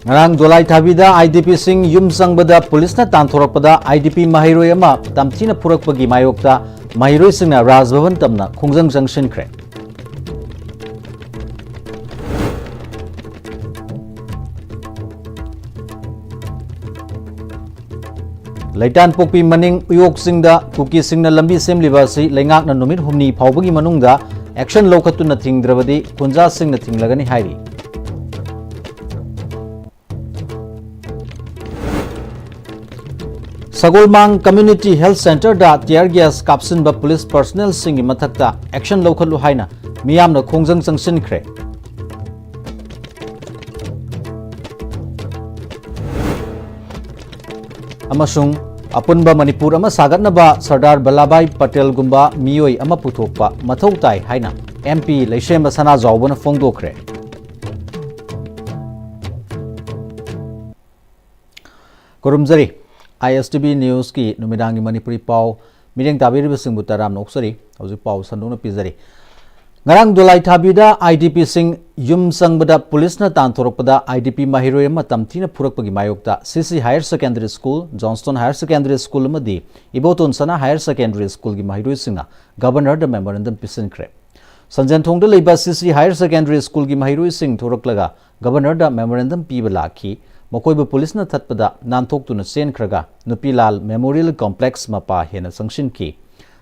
Ngarang Dolai Thabida IDP sing yum sangbada police na tanthorappada IDP mahiroi ama tamthina purakpagi mayokta mahiroi singna Rajbhavan tamna khongjang jangsinkhre. Laitan pokpi maning uyok singda kuki singna lambi semliba si lengak na numit humni phawbagi manungda action lokhatuna thingdrabadi kunja singna thinglagani hairi. Sagolmang Community Health Center da tear gas kapsin ba police personnel singi mathakta action lokhatlu haina miyamna khongjang jangsinkhre. Amasung apunba Manipur ama sagatnaba Sardar Vallabhbhai Patel gumba miyoi ama puthokpa mathau tai haina MP Leishemba Sana Zawbana fongdokhre. Kurumjari ISTV News ki numidangi Manipuri pau mireng tabiri bising butaram noksari hauji pau sanduna pizari. Ngarang Dolai Thabida IDP sing yum sangbada police na tanthorokpada IDP mahiroi ama tamthina purakpagi mayokta CC Higher Secondary School, Johnston Higher Secondary School amadi Iboton Sana Higher Secondary School gi mahiroi singna Governor da memorandum pisinkre. Sanjan thongda leiba CC Higher Secondary School gi mahiroi sing thoraklaga Governor da memorandum piba lakhi Mokoiba police na thatpada nanthok tuna sen khraga Nupilal Memorial Complex mapa hena sangshin ki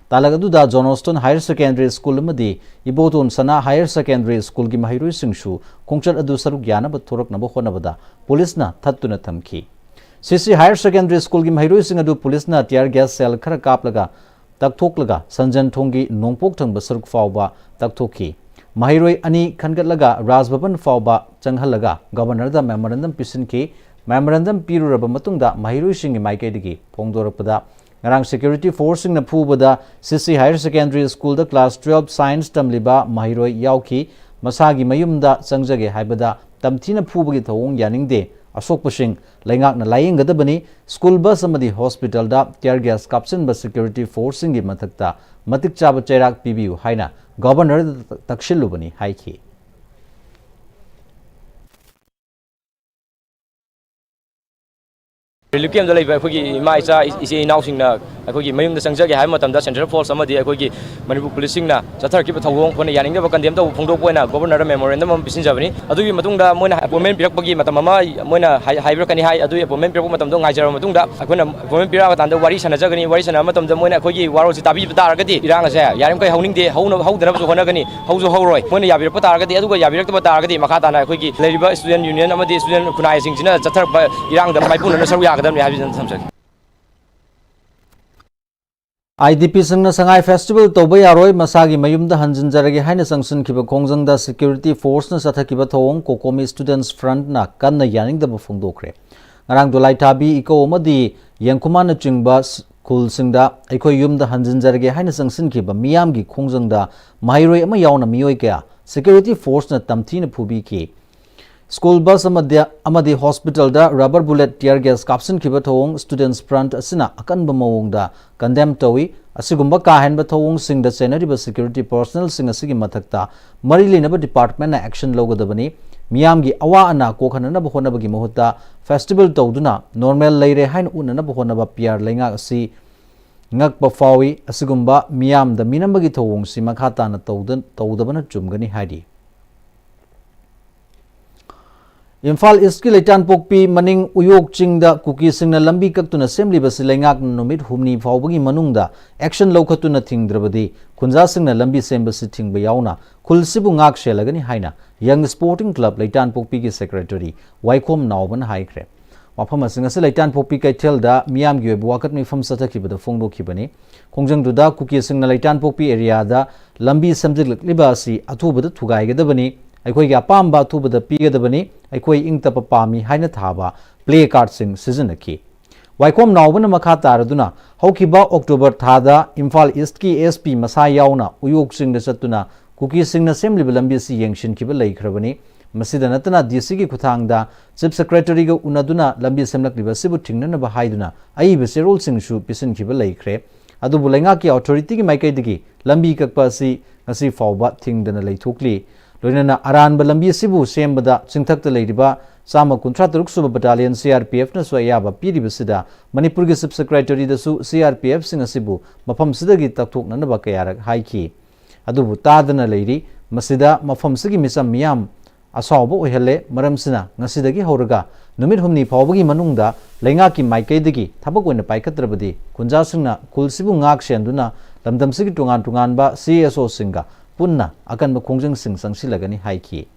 talagadu da Johnston Higher Secondary School amadi Iboton Sana Higher Secondary School gi mahiroi singshu khongchat adu saruk yana ba thorak na ba honabada police na thattuna thamki CC Higher Secondary School gi mahiroi sing adu police na tear gas cell khara kaplaga takthoklaga sanjan thonggi nongpok thangba saruk fawba takthoki Mahiroi ani khangatlaga Rajbhavan fawba changhalaga Governor da memorandum pisinki memorandum piruraba matungda mahiroi singi maikaidagi phongdorapada ngarang security force sing na phubada CC Higher Secondary School da class 12 science tamliba mahiroi yauki masagi mayumda changjage haibada tamthina phubagi thawong yaningde asokpasing laingak na layenggadabani school bus amadi hospital da tear gas kapsin ba security force singi mathakta matik chaba chairak pibiu haina Governor takshilubani haiki Relief camp da laiba akhoi mai cha ise inausing na akhoi mayum da sangjage hai matam da central force amadi akhoi Manipur policing na chathar ki thawong phone yaning da condemn da phongdok poina governor da memorandum am pisin jabani adugi matung da moina appointment pirak pagi matam ama moina haibra kani hai adu appointment pirak matam do ngaijar matung da akhoi appointment pirak ka tan da wari sana jagani wari sana matam da moina akhoi waro si tabi tar gadi irang ase yarim kai hauning de hauna haudana bu hona gani hauju hauroi moina yabir pa tar gadi aduga yabir ta tar gadi makha tana akhoi leriba student union amadi student kunai sing jina chathar irang da maipun na saru ya IDP singna sangai festival toba yaroi masagi mayumda hanjinjarage haina sangsin khiba khongjangda security force na sathakiba thawong kokomi students front na kanna yaningda ba phongdokhre ngarang Dolai Thabi iko amadi yangkuma na chingba school singda aikoi yumda hanjinjarage haina sangsin khiba miyamgi khongjangda mahiroi ama yauna miyoi kya security force na tamthina phubi ki School bus amadi hospital da rubber bullet tear gas kapsin khiba thawong students front asina akanba mawongda condemn tawi asigumba ka henba thawong singda senariba security personnel sing asigi mathakta mari linaba department na action logadabani miyamgi awa ana kokhanana ba honabagi mohutta festival tawduna normal leire hain unana ba honaba PR lenga asi ngakpa fawi asigumba miyam da minambagi thawong si makhata na tawdabana chumgani hadi Imphal East ki Leitan Pokpi maning uyok chingda kuki singna lambi kaktuna assembly basi lengak numit humni phawbagi manungda action lokhatuna thingdrabadi khunja singna lambi sembasi thingba yauna khulsibu ngak shelagani haina young sporting club Leitan Pokpi ki secretary Waikhom Nauban haikre wafam singa se Leitan Pokpi kaithel da miyam gi buakat mi fam sathakibada phongdo khibani khongjang duda kuki singna Leitan Pokpi area da lambi samjik libasi athubada thugai gadabani Aikoi ga pamba thubada pigadabani aikoi ingtapa pami haina thaba play card sing sizinaki Waikhom Naubana makha taraduna haukiba October thada Imphal East ki SP masa yauna uyok sing da satuna kuki sing na assembly lambi si yengshin kiba laikhrabani masida natana DC ki khuthangda chief secretary ga unaduna lambi semlak liba sibu thingnana ba haiduna ai be serol sing shu pisin kiba laikhre adu bulenga ki authority ki maikai digi lambi kakpa si ngasi fawba thingdana leithokli loinana aran balambi sibu sembada chingthakta leiriba Sama kuntra teruk suba battalion CRPF na swaya ba piri basida Manipur gi subsecretary da su CRPF singa sibu mafam sida gi takthok na ba kayara haiki adubu tadana leiri masida mafam sigi misam miyam asawba ohele maram sina ngasida gi horaga numit humni phawbagi manungda lenga ki maikai dagi thabak oina paikatrabadi kunja singna kulsibu ngak senduna lamdam sigi tungan ba CSO singa punna akan ba khongjang sing sangsilagani haiki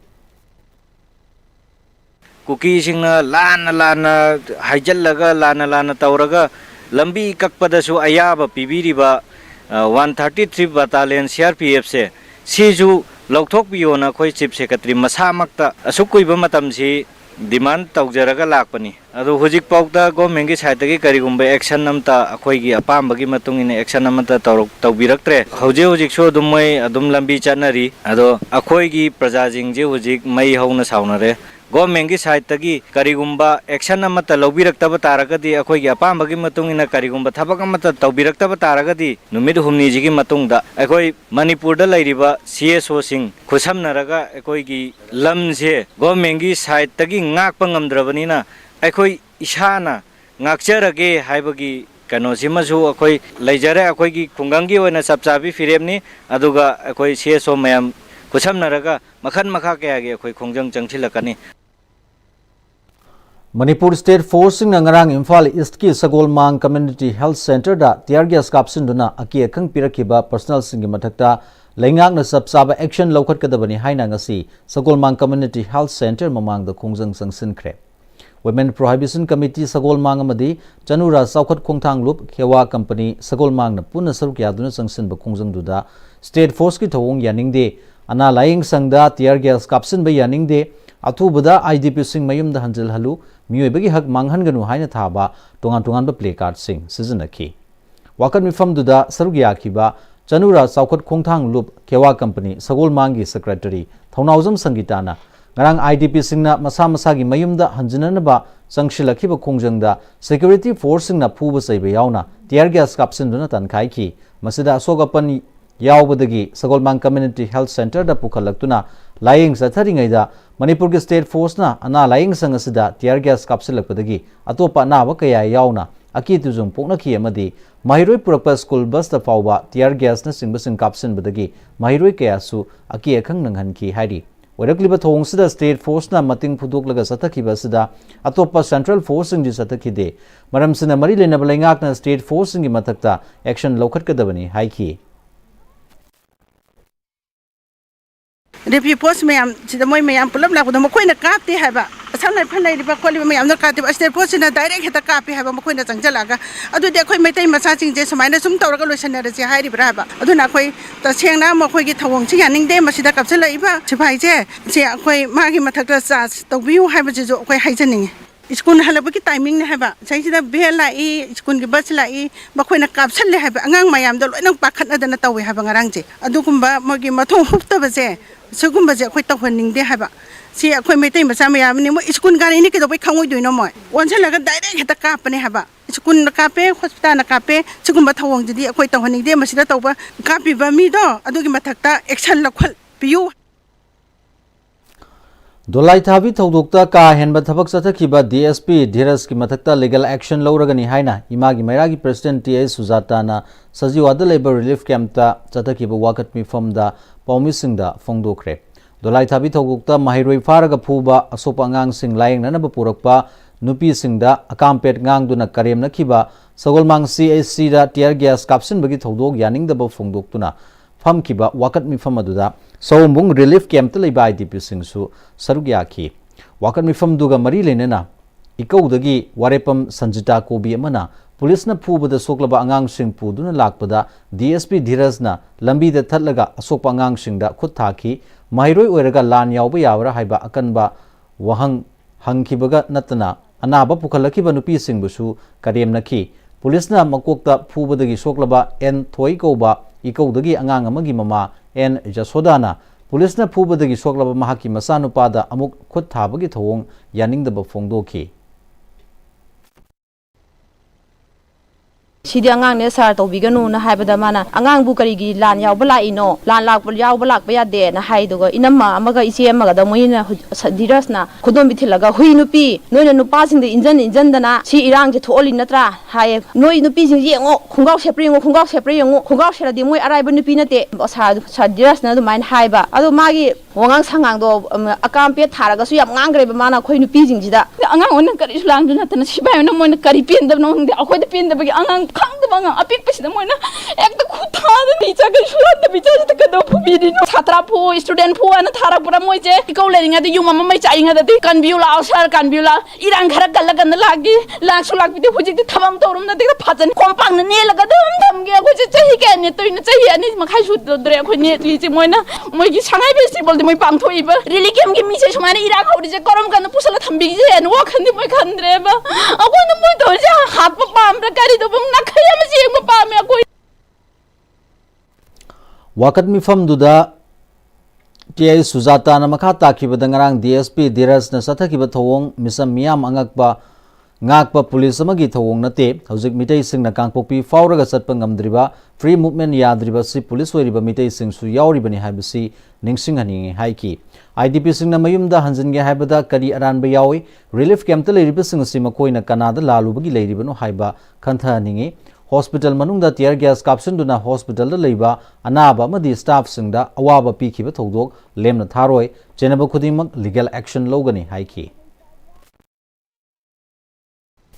Kuki singna lana haijallaga lana tauraga lambi kakpadasu ayaba pibiriba 133 battalion CRPF se siju lokthok biona khoi chief secretary masamakta asukuiba matamsi demand taujaraga lakpani adu hujik paukta government gi side gi karigumba action namta akhoi gi apambagi matungina action namta tawbiraktre hujik so dumai adum lambi chanari ado akhoi gi prajajing je hujik mai hauna saunare Government gi side tagi karigumba action amata lawbiraktaba taragadi akhoi gi apambagi matungina karigumba thabak amata tawbiraktaba taragadi numit humni jigi matungda akhoi Manipur da lairiba CSO sing khusamnaraga akhoi gi lamje government gi side tagi ngakpa ngamdrabanina akhoi isana ngakjarage haibagi kano simasu akhoi leijare akhoi gi khungangi oina sapchabi firemni aduga akhoi CSO mayam khusamnaraga makhan makha kaya gi akhoi khongjang changthilakani Manipur State Force ng ngarang Imphal East ki Sagolmang Community Health Center da tear gas kapsinduna aki akhang pirakiba personal singi mathakta leingak na sabsaba action lokhat kadabani haina ngasi Sagolmang Community Health Center mamang da khongjang sangsinkhre Women Prohibition Committee Sagolmang amadi Chanura Saukhat Khongthang Lup Khewa Company Sagolmang na punna saruk yaduna sangsin ba khongjang duda State Force ki thawong yaningde ana laing sangda tear gas kapsin ba yaningde Athubada IDP sing mayum da hanjil halu miyoibagi hak manghanganu haina thaba tongan ba play card sing sizinaki wakan mifam duda sarugya kiba Chanura Saukhat Khongthang Lup Khewa Company Sagolmangi Secretary Thaunaujam Sangitana ngarang IDP singna masa gi mayumda hanjinanaba sangshilakhiba khongjangda security force singna phuba saiba yauna tear gas kapsinduna tankhai ki masida sogapan yaubadagi Sagolmang Community Health Center da pukhalaktuna lying satharingaida Manipur gi State Force na ana lying sangasida tear gas kapsilakpadagi atopa nawa kaya yauna aki tujung poknaki amadi mahiroi purakpa school bus da fawba tear gas na singbasing kapsinbadagi mahiroi kaya su aki akhang nanghanki hairi orakliba thongsida State Force na mating phudoklaga sathakiba sida atopa Central Force ingi sathakide maramsina mari lenaba laingak na State Force ingi mathakta action lokhatkadabani haiki Review post mayam sida moy mayam pulap la kuda makoy na kapti haba samna phanai riba koli mayam na kapti State Force na direct heta kapi haba makoy na changjalaga adu de khoi maitai masa ching je sumaina sum tawraga loisana je hairi bra haba adu na khoi ta sengna makoy gi thawong chi yaning de masida kapsala iba sipai je se khoi magi mathakta cha tawbiu haba je jo khoi haijaning School halabaki timing na haba saisida bel lai school gi bus lai makoy na kapsal le haba angang mayam do loinang pakhat na dana tawi haba ngarang je adu kumba magi mathong hupta ba je Sugumba je khoi tawhaning de haba si khoi meitai masa mayam ni mo school gari ni ke do bai khangoi doino mo onjala ga direct heta kapane haba school na kape hospital na kape sugumba thawong jidi khoi tawhaning de masida tawba kapi ba mi do adugi mathakta action lakhal piu Dolai thabi thodokta ka henba thabak sathakhiba DSP Dhiras ki mathakta legal action lawragani haina imagi mairagi president TA Sujata na sajiwada labor relief camp ta sathakhiba wakat mi from da paumisingda fongdokre Dolai thabi thodokta mahiroi faraga phuba asopa angang sing laing nanaba purakpa nupi singda akampet ngangduna karem nakhiba Sagolmang CAC da tear gas kapsin bagi thodok yaningdaba fongdoktuna famkiba wakat mifam aduda Saumbung relief camp ta leiba IDP singsu sarugya ki wakat mifam duga mari lenena ikaudagi warepam Sanjita Kobi amana police na phubada soklaba angang sing puduna lakpada DSP Dhiras na lambi da thatlaga asokpa angang singda khut thaki mahiroi oiraga lan yawba yawra haiba akanba wahang hangkibaga natana anaba pukhalakiba nupi singbusu karemnaki police na makokta phubadagi soklaba N Thoi koba ikaudagi angang amagi mama N Jasodana police na phubadagi soklaba mahaki masanupada amuk khut thabagi thawong yaningdaba fongdoki सिदी आंगांग ने सार तौबिगनु ना हाइबदा माना आंगांग बु करिगी लान यावबा लाइनो लान लाकबा यावबा लाकबा यादे ना हाइदुगा इनम्मा अमगा इसे अमगा दा मोइना धीरजना खुदोम बिथिलगा हुई नुपी नोइना नुपासिंग दे इंजन दना सी इरांग जे थोली नत्रा हाय नोइ नुपी सिंग येंगो खुंगाव सेप्रिंगो खुंगाव सेप्रिंगो खुंगाव सेरादि मोइ अराइबा नुपी नते सा धीरजना दुमाइन हाइबा अदो मागी वंगांग सांगांग दो अकाम पे थारागसु याम ngang mana khoi nu pi jing jida angang on kari slang du natana sibai na moina kari pin da no de akhoi da pin da bagi angang khang da banga apik pis da moina ek da khu tha da ni cha ga shulan da bi cha da ka do phu bi di no chhatra phu student phu ana thara pura moi je ko le ringa de yuma mai cha inga da de kan biu la sar kan biu la irang khara kal kan lagi lak su lak bi de phuji de thamam to rum na de phajan kompang na ne la ga dam dam ge ko je chahi ke ne to ina chahi ani ma khai su dre khoi ne ti je moina moi gi sangai festival de moi pang thoi ba really kem gi mi se sumana ira khori je korom kan pusala thambi je en wa khandi moi khandre ba ako na moi to je hap pam ra kari do bum na khaya ma je ma pam ya koi wakat mifam duda TI Sujata na makha takhiba dangarang DSP Dheeraj na sathakiba thawong misam miyam angakpa ngakpa police amagi thawong nate hojik mitai sing na kangpokpi fauraga satpa ngamdriba free movement yadriba si police oiriba mitai sing su yauribani haibasi ningsing haningi haiki IDP sing na mayumda hanjinge haibada kari aranba yawi relief camp ta leiriba sing si makoina kanada lalubagi leiribano haiba khantha haningi hospital manungda tear gas caption duna hospital da leiba anaba amadi staff sing da awaba pikhiba thodok lemna tharoi chenaba khudimak legal action logani haiki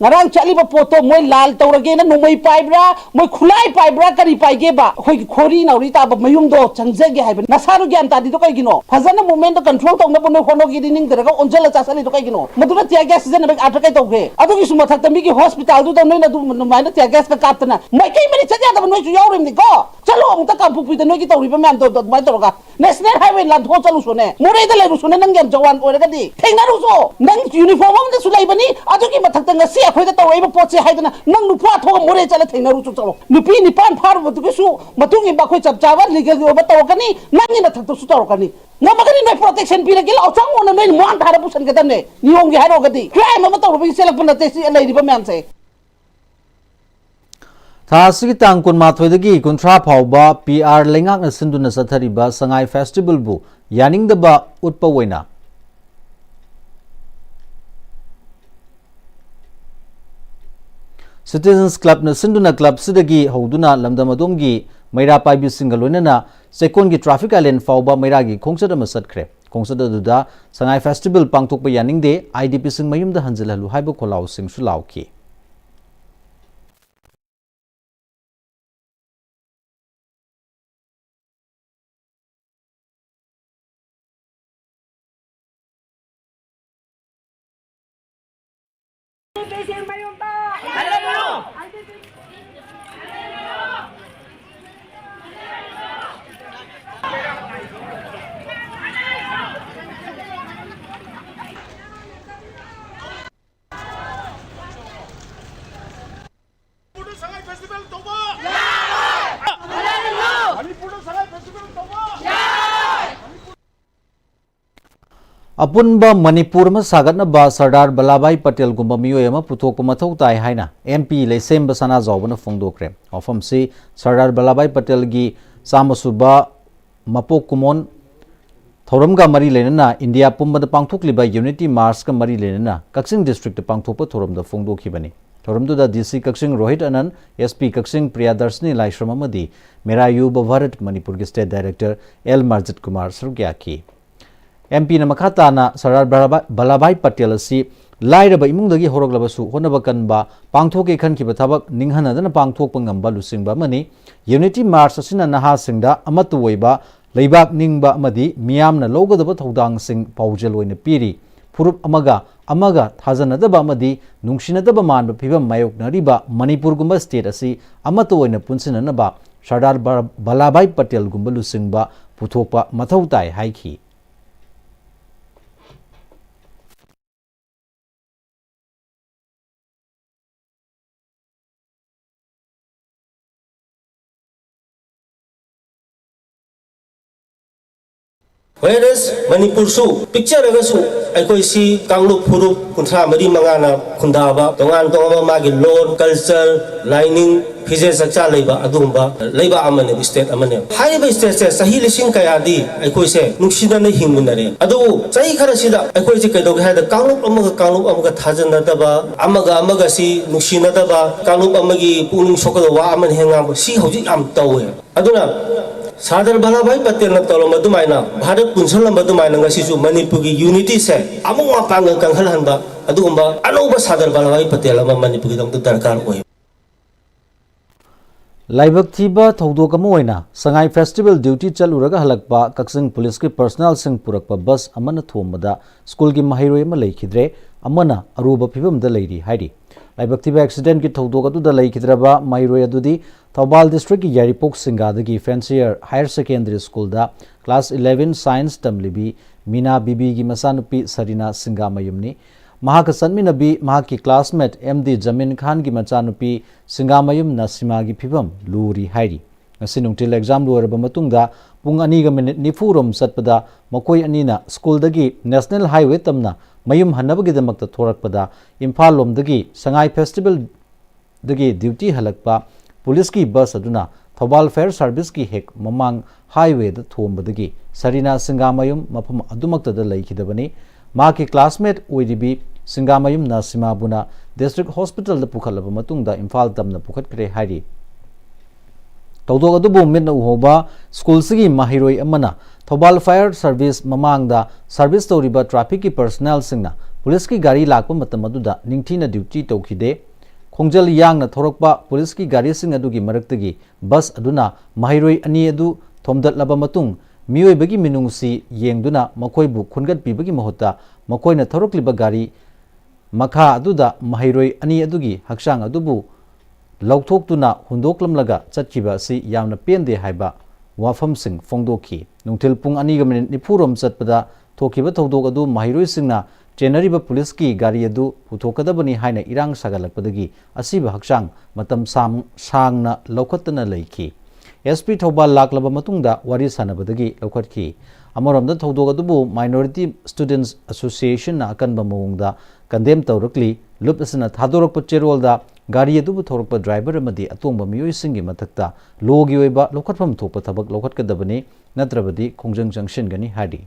ngarang chali ba poto moi lal tawrage na numai paibra moi khulai paibra kari paige ba hoi khori na ri ta ba mayum do changjage haiba nasaru gyan ta di do kai gino phajana movement to control tong na bono hono gi ning dera ga onjala cha sali do kai gino madura tia gas season ba atra kai tawge adu gi suma thak tami gi hospital du do noi na du mai na tia gas ka kaptana mai kai mari chaja da noi chu yaurim ni ko chalo ang ta kam pukpi da noi gi tawri ba man do mai tawga national highway lan tho chalu so ne murai da le ru so ne nang gam jawan ore ga di thengna ru so nang uniform am da sulai bani adu gi mathak ta ngasi akhoi da tawai ba poche haidana nang nu pha tho more chala thengna ru chu chalo nupi ni pan phar ba tu su matung i ba khoi chap chawa legal ba taw kani nang ni na thak to su taw kani ngamagani noi protection pi la gil au chang on noi mon thara pusan ga dan ne niom gi haro ga di crime ma taw ba selak pan te si lai ri ba man se Thasigi tang kun mathwedagi kunthra phawba PR lengak na sinduna sathariba sangai festival bu yaning da ba utpa waina Citizens Club na sinduna club sidagi hoduna lamdamadom gi maira paibi single loina sekon gi traffic island fawba maira gi khongsada ma satkre khongsada duda sangai festival pangthokpa yaning de IDP sing mayum da hanjilhalu haiba kholau sing su lauki Apunba Manipur ma sagatna ba Sardar Balabai Patel gumba miyoy ama puthokpa mathau tai haina MP leisem basana zawbana phongdokre ofam si Sardar Balabai Patel gi samasuba mapok kumon thoramga mari lenana India pumba da pangthokliba Unity March ka mari lenana Kaksing district da pangthokpa thoramda phongdokhibani thoramdu da DC Kaksing Rohit Anand SP Kaksing Priyadarsni Laishrama madi Merayu Bharat Manipur gi state director L Marjit Kumar Sargyaki MP na makata na Sardar Balabai Patel si lairaba imungdagi horoglabasu honaba kanba pangthoke khankiba thabak ninghanadana pangthokpa ngamba lusingba mani Unity March asina naha singda amatu oiba leibak ningba amadi miyamna logadaba thodang sing paujal oina piri furup amaga thajanadaba amadi nungsinadaba manba phibam mayoknariba Manipur gumba state asi amatu oina punsinanaba Sardar Balabai Patel gumba lusingba puthokpa mathau tai haiki Whereas Manipur picture agasu aikoi si Kanglup Phurup kunthra mari mangana khundaba tongan tongama magi lore culture lining phije sakcha leiba adumba leiba amane state amane haiba state se sahi lising kayadi aikoi se nuksina na hingminare adu chai khara sida aikoi se kaidog haida Kanglup amaga thajana daba amaga si nuksina daba Kanglup amagi puning sokada wa aman henga si hoji am tawe aduna Sadar Ballabhai Patel na tolong madumaina Bharat punsalam madumaina ngasisu Manipur ki unity se among apang kanghalan ba adumba anoba Sadar Ballabhai Patel ama Manipur dong darkar oi Laibak thiba thodok ama oina Sangai Festival duty chaluraga halakpa Kaksing Police ki personnel sing purakpa bus amana thomada school ki mahiroi ama leikhidre amana aruba phibam da leiri haidi Laibak thiba accident ki thodok adu da leikidraba mahiroi adudi Thoubal district ki Yaripok Singadagi Fancier Higher Secondary School da class 11 science tamlibi Mina Bibi ki masanupi Sarina Singamayumni Mahaka Sanminabi Mahaki classmate MD Jamin Khan ki machanupi Singamayum Nasima ki phibam luri hairi Sinungtil exam luaraba matungda pung 2:40 satpada makoi anina school dagi National Highway tamna mayum hanabagi damakta thorakpada Imphal lomdagi Sangai Festival dagi duty halakpa Police ki bus aduna Thoubal Fair Service ki hek mamang highway da thombadagi Sarina Singamayum mafam adumakta da laikidabani ma ki classmate oidibi Singamayum Nasima buna district hospital da pukhalaba matungda Imphal tamna pukhatkre hairi Tawdok adubu mitna uhoba school sigi mahiroi amana Thoubal Fire Service mamangda service toriba traffic ki personnel singna police ki gari lakpa matam aduda ningthina duty tawkhide Khongjal yang na thorokpa police ki gari sing adugi maraktagi bus aduna mahiroi ani adu thomdat laba matung mioi bagi minungsi yengduna makoi bu khungat pibagi mahota makoi na thorokliba gari makha aduda mahiroi ani adugi haksang adubu lauthokduna hundoklamlaga chatkiba si yamna pende haiba wafam sing fongdoki nungthil pung 2:40 chatpada thokiba thodok adu mahiroi singna General Police ki gari adu puthokadabani haina irang sagalakpadagi asiba hakchang matam sangna laukhatna leiki SP Thoubal laklaba matungda wari sanabadagi laukhatki amaramda thodok adubu Minority Students Association na akanba mawungda condemn tawrakli lup asna thadorakpa cherolda gari adu thorokpa driver amadi atongba miyoi singi mathakta logi oiba laukhatpham thokpa thabak laukhatkadabani natrabadi khongjang junction gani hadi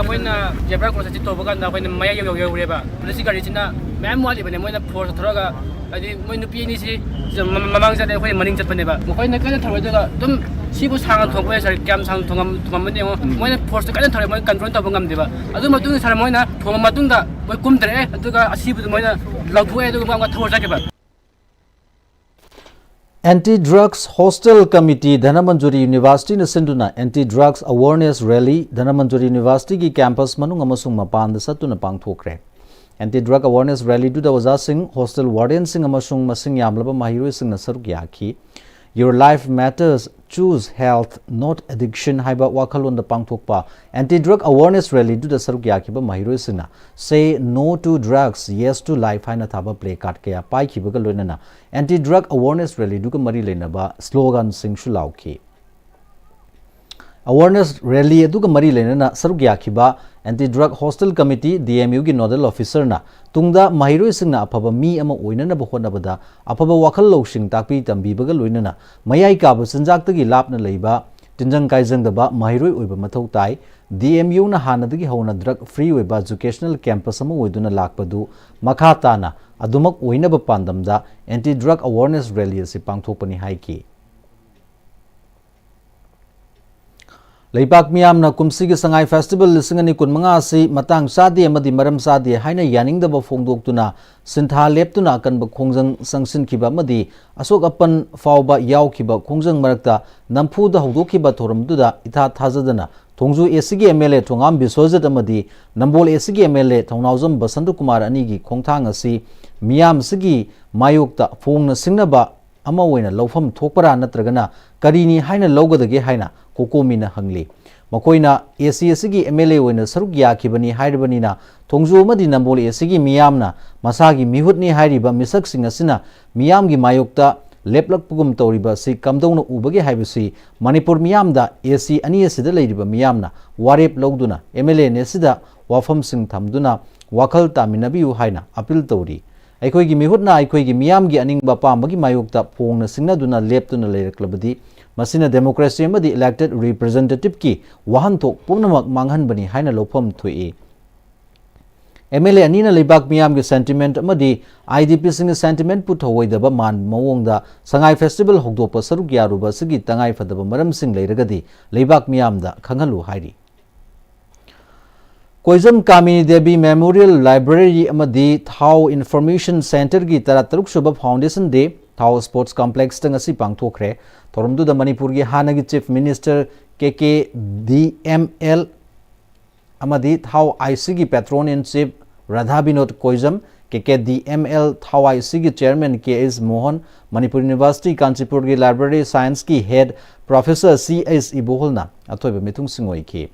Moina jebra ko sati toba kan da ko maya yo reba polisi gari china ma'am wali bane moina force throga adi moina pi ni si mamang sa de ko maning chat bane ba ko na kan throga da dum sibu sangan thong ko sar kyam sang thongam bane moina force kan throga moina control toba ngam de ba adu matung sar moina thong matung da ko kum dre adu ga asibu moina lagbu adu ga ma thor ja ke ba Anti-Drugs Hostel Committee Dhanamanjuri University na sinduna Anti-Drugs Awareness Rally Dhanamanjuri University ki campus manung amasung mapan da satuna pangthokre Anti-Drug Awareness Rally du da waza sing hostel warden sing amasung masing yamlaba mahiroi sing na saruk yaki Your life matters choose health not addiction haiba wakhalon da pangthokpa Anti-Drug Awareness Rally du da saruk yaki ba mahiroi sing na say no to drugs yes to life haina thaba play card kaya pai ki ba loinana Anti-Drug Awareness Rally du ka mari leinaba slogan sing shulauki Awareness Rally adu ka mari leinana saruk yakiba Anti-Drug Hostel Committee DMU gi nodal officer na tungda mahiroi singna aphaba mi ama oinana ba honabada aphaba wakhal losing takpi tambi baga loinana mayai ka ba sanjak tagi lapna leiba tinjang kaijang da ba mahiroi oiba mathau tai DMU na hanadagi hona drug free oiba educational campus ama oiduna lakpadu makha tana adumak oina ba pandamda Anti-Drug Awareness Rally si pangthokpani haiki Leipak miyam na kumsigi Sangai Festival lisingani kun mga si matang sadi amadi maram sadi haina yaning da ba fongdoktuna sintha leptuna kan ba khongjang sangsin kiba amadi asok apan fawba yaw kiba khongjang marakta nampu da hawdo kiba thoramdu da itha thajadana thongju ACG MLA thongam bisojat amadi nambol ACG MLA thongnawjam Basantu Kumar ani gi khongthang asi miyam sigi mayokta phongna singnaba ama oina lawfam thokpara natragana karini haina lawgadage haina kokomina hangli makoina ACSC gi MLA oina saruk yakibani hairbanina thongju amadi nambol ACG miyamna masagi mihutni hairiba misak singasina miyam gi mayokta leplakpugum toriba si kamdongna ubage haibasi Manipur miyamda AC ani asida leiriba miyamna warep logduna MLA ne sida wafam sing thamduna wakal taminabiu haina appeal tori aikoi gi mihutna aikoi gi miyam gi aningba pambagi mayokta phongna singnaduna leptuna leiraklabadi masina democracy amadi elected representative ki wahanthok pumnamak manghanbani haina lofam thoi MLA anina leibak miyam gi sentiment amadi IDP sing sentiment puthoidaba man mawongda sangai festival hogdopa saruk yaruba sigi tangai fadaba maram sing leiragadi leibak miyamda khanghalu hairi Koizam Kamini Devi Memorial Library amadi Thau Information Center gi tarataruk suba Foundation Day Thau Sports Complex tangasi pangthokre Torumdu da Manipur gi hanagi Chief Minister KKDML amadi Thau IC gi Patron in Chief Radha Binod Koizam KKDML Thau IC gi Chairman KS Mohan Manipur University Kanchipur gi Library Science ki Head Professor CS Iboholna athoiba mithung singoi ki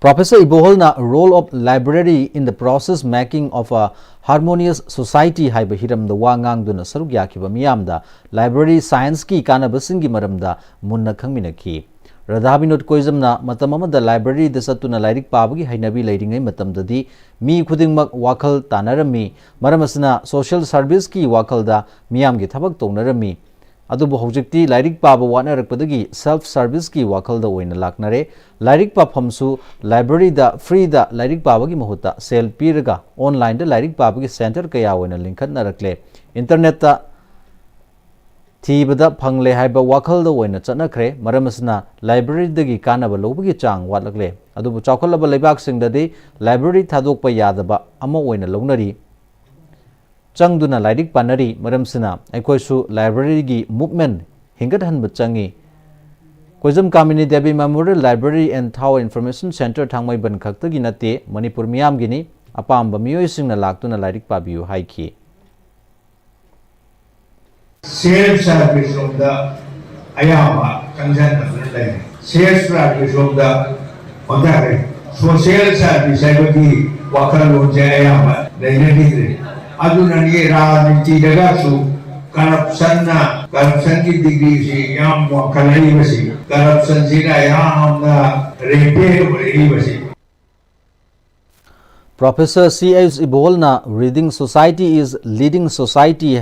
Professor Iboholna role of library in the process making of a harmonious society haiba hiram da wangang duna saruk yakiba miyamda library science ki kanabasingi maramda munna khangminaki Radha Binod Koizamna matam amada library da satuna lairik pabagi hainabi leiringai matamdadi mi khudingmak wakhal tanarami maramasna social service ki wakhal miyam gi thabak tonarami adubu hojikti lairik paba wanarakpadagi self service ki wakhal da oina laknare lairik pafamsu library da free da lairik pabagi mahuta sel piraga online da lairik pabagi center kaya oina linkhat narakle internet ta thibada phangle haiba wakhal da oina chanakre maramasna library dagi kanaba lobagi chang watlakle adubu chawkhalaba leibak singdadi library thadokpa yadaba ama oina lognari Changduna lairik panari maramsina aikoisu library gi movement hingat hanba changi Koizam Kamini Devi Memorial Library and Thau Information Center thangmai ban khakta gi nate Manipur miyam gini apamba miyoi singna laktuna lairik pabiu haiki Sales service of the ayama kanjan lai sales service of the other social service ayoti wakal lonje ayama lai aduna ni rajniti dagasu corruption ki degree si yam wakalai basi corruption sina yam na repair basi Professor C.S. Ibolna reading society is leading society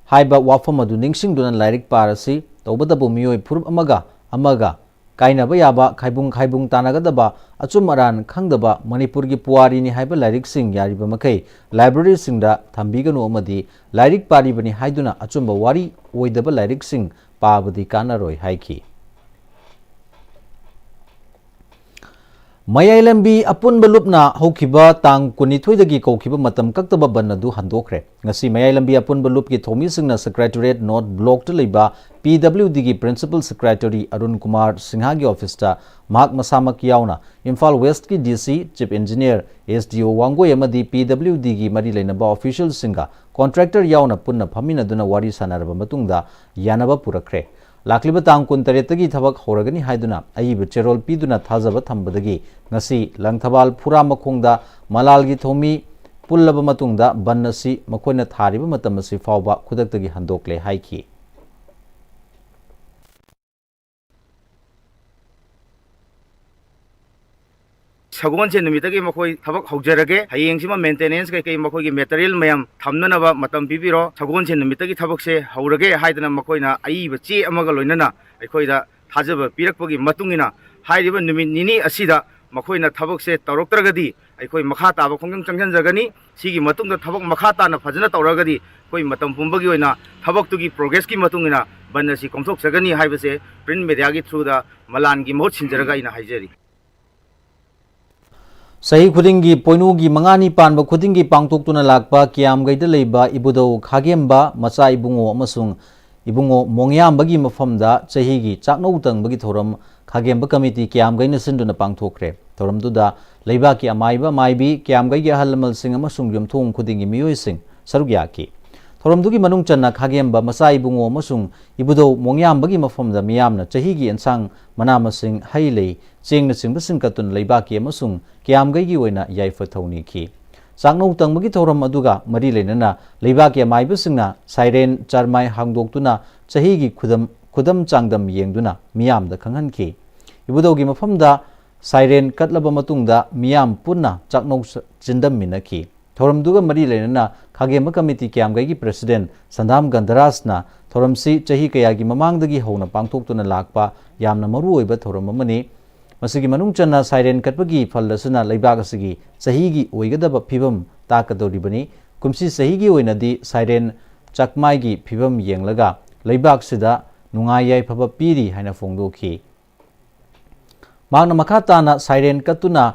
haiba wafam adu ningsing dunan lairik parasi tawbada bumiyoi phurup amaga kainaba yaba khaibung tanagadaba achum aran khangdaba Manipur gi puari ni haiba lairik sing yariba makai library singda thambiganu amadi lairik pari bani haiduna achumba wari oidaba lairik sing pabadi kanaroi haiki Mayailambi apun balupna hokiba tang kunithoidagi kokiba matam kaktaba banadu handokre ngasi Mayailambi apun balup ki thomi singna secretariat north block to leiba PWD gi principal secretary Arun Kumar Singha gi office ta mak masamak yauna Imphal West ki DC chief engineer SDO Wangoi amadi PWD gi mari leinaba official singa contractor yauna punna phamina duna wari sanaraba matungda yanaba purakre Lakliba tang kun taretagi thabak horagani haiduna ayibu cherol piduna thajaba thambadagi ngasi langthabal phura makhongda malalgi thomi pullaba matungda bannasi makoina thariba matamasi fawba khudaktagi handokle haiki Sagonse numitagi makoi thabak haujarage hayengsima maintenance kai makoi gi material mayam thamnanaba matam pibiro sagonse numitagi thabakse haurage haidana makoina aiba che amaga loinana aikoida thajaba pirakpagi matungina hairiba numit nini asida makoina thabakse taroktragadi aikoi makha taba khongjang changjan jagani sigi matungda thabak makha tana phajana tawragadi koi matam pumbagi oina thabak tugi progress ki matungina banasi komthok sagani haibase print media gi through da malan gi mohot sinjaraga ina haijari Sahi khudingi poinugi mangani panba khudingi pangtoktuna lakpa kiam gaida leiba ibudo khagemba macha ibungo amasung ibungo mongyambagi mafamda chahigi chaknau bagi thoram khagemba committee kiam gaina sinduna pangthokre thoramduda leiba ki amaiba maibi kiam gaigi ahalmal sing amasung yomthong khudingi miyoi sing sarugyaki thoramdugi manung channa khagemba macha ibungo amasung ibudo mongyambagi mafamda miyamna chahigi ensang manama sing hailei chengna singba singkatun leibaki amasung kiam gaigi oina yaifa thoni ki Saknau tangmagi thoram aduga mari lenana leibak ya maibasingna siren charmai hangdoktuna chahigi khudam changdam yengduna miyam da khanghanki ibudogi mafamda siren katlaba matungda miyam punna chaknau chindam minaki thoramduga mari lenana khagema committee kyamgai president Sandam Gandarasna thoramsi chahi kayagi mamangdagi hona pangthoktuna lakpa yamna maru oiba thoram amani masigi manung channa siren katpagi phallasuna leibak asigi chahigi oigadaba phibam takadoribani kumsi chahigi oinadi siren chakmai gi phibam yenglaga leibak sida nungayai phaba piri haina phongdokhi magna makhatana siren katuna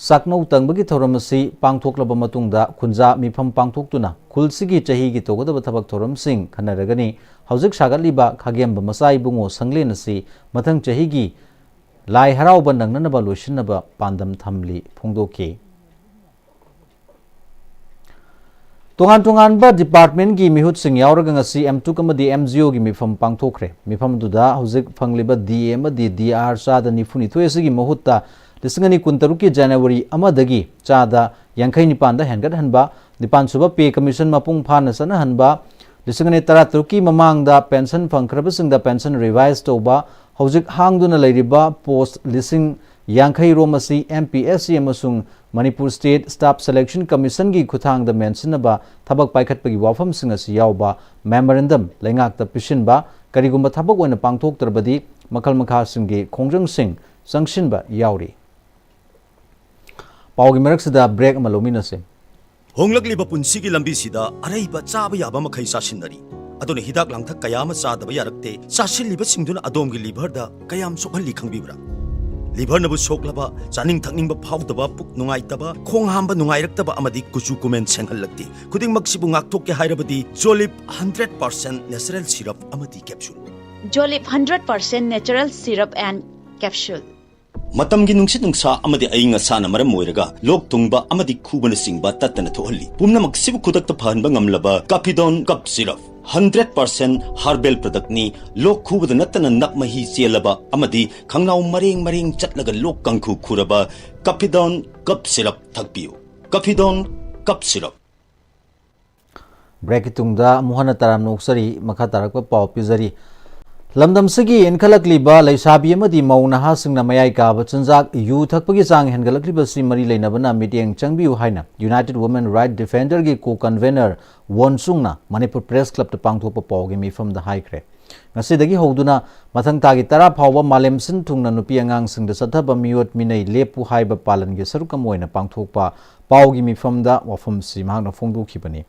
saknau tangbagi thoramasi pangthoklaba matungda khunja mifam pangthoktuna khulsigi chahigi togodaba thabak thoram sing khanaragani haujik sagatliba khagemba masai bungo sanglenasi mathang chahigi lai harauba nangnanaba loishinaba pandam thamli phongdokhi tongan ba department gi mihut sing yauraga ngasi M2 kamadi MGO gi mifam pangthokre mifam duda haujik phangliba DM di DR sada nifuni thoesigi mahutta lisingani kuntaruki January amadagi chada yankaini panda hengat hanba dipan suba pay commission mapung phana sana hanba lisingani taratuki mamangda pension phangkrabasingda pension revise toba haujik hangduna leiriba post lising yankai romasi MPSC amasung Manipur State Staff Selection Commission gi khuthangda mentionaba thabak paikhatpagi wafam singasi yauba memorandum lengakta pishinba karigumba thabak oina pangthok trabadi makhal makha singgi khongjang sing sangshinba yauri paugi maraksida break amalominase honglakliba punsigi lambi sida araiba chaba yaba makhai sasinari adone hidak langthak kayama chadaba yarakte sasilliba singduna adomgi liver da kayam sokhalli khangbibra liver nabu soklaba chaning thakningba phawdaba puk nungaitaba khong hamba nungairaktaba amadi kuchu kumen senghallakti khuding maksibu ngakthokke hairabadi jolip 100% natural syrup amadi capsule jolip 100% natural syrup and capsule matamgi nungsit nungsa amadi ainga sana maram moiraga lok tungba amadi khubana singba tatana thohalli pumna maksibu khudakta phanba ngamlaba capidon cup syrup 100% herbal product ni lok khubada natana nakmahi chelaba amadi khangnau mareng chatlaga lok kangkhu khuraba capidon cup syrup thakpiu capidon cup syrup break tungda muhana taram noksari makha tarakpa paw pizari lamdam sigi enkhalakliba leisabi amadi mauna singna mayai ka bachanjak yu thakpagi chang hengalakliba si mari leinabana meeting changbiu haina United Women Right Defender gi co-convener Wonsungna Manipur Press Club ta pangthopa pawgi mifam da haikre ngasidagi hoduna mathang tagi tara phawba malemsin thungna nupi angang singda sathaba miot minai lepu haiba palan gi sarukam oina pangthokpa pawgi mifam da wafam si mahna phongdukhibani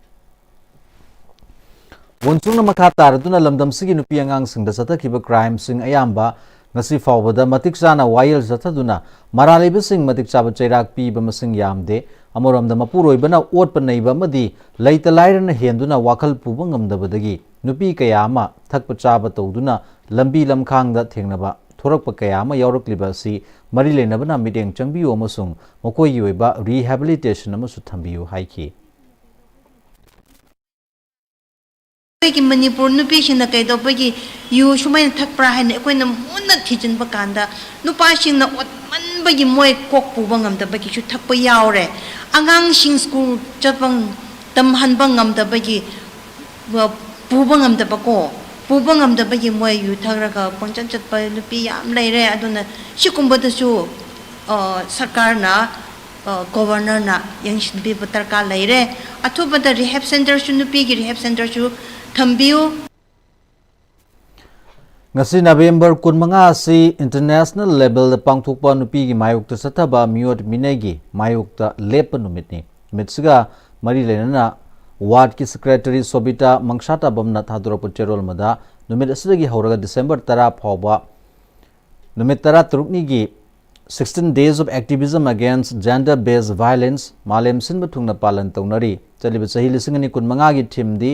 Wonsungna makha taraduna lamdam sigi nupi angang singda sathakhiba crime sing ayamba ngasi fawbada matik chana wayel sathaduna maraliba sing matik chaba chairak pi ba masing yamde amoramda mapuroibana otpa neiba madi leita lairana henduna wakhal puba ngamdabadagi nupi kayama thakpa chaba tawduna lambi lamkhangda thengnaba thorakpa kayama yaurakliba si mari leinabana meeting changbiu amasung mokoi yoiba rehabilitation amasu thambiu haiki की Manipur नुपीसिंग कईदोबगी you सुमाइन थकप्रा है अखोइना मुन्ना थिजिनबा कांदा नुपासिंग ओतमनबगी मोय Coke पुबा ngamdabagi सु थकपा यावरे आंगांसिंग school चपंग तमहनबा ngamdabagi पुबा ngamdabako पुबा ngamdabagi मोय you थगरगा पंचन चतपा नुपी याम लेरे अदुना सिकुंबदसु सरकारना governor ना यंगसिन बे बतरका लेरे अथुबदा रिहैब सेंटर सु नुपी की रिहैब सेंटर सु थम्बियो ngasi November 15 si international level pangthokpa nupi gi mayukta sathaba miot minegi mayukta lepa numitni mitsiga mari lenana ward ki secretary Sobita Mangshata Bamna thadropa cherol mada numit asigi horaga December 10 phawba numit 13 ni gi 16 days of activism against gender based violence malem sinba thungna palan tawnari chaliba chahi lisingani 15 gi theme di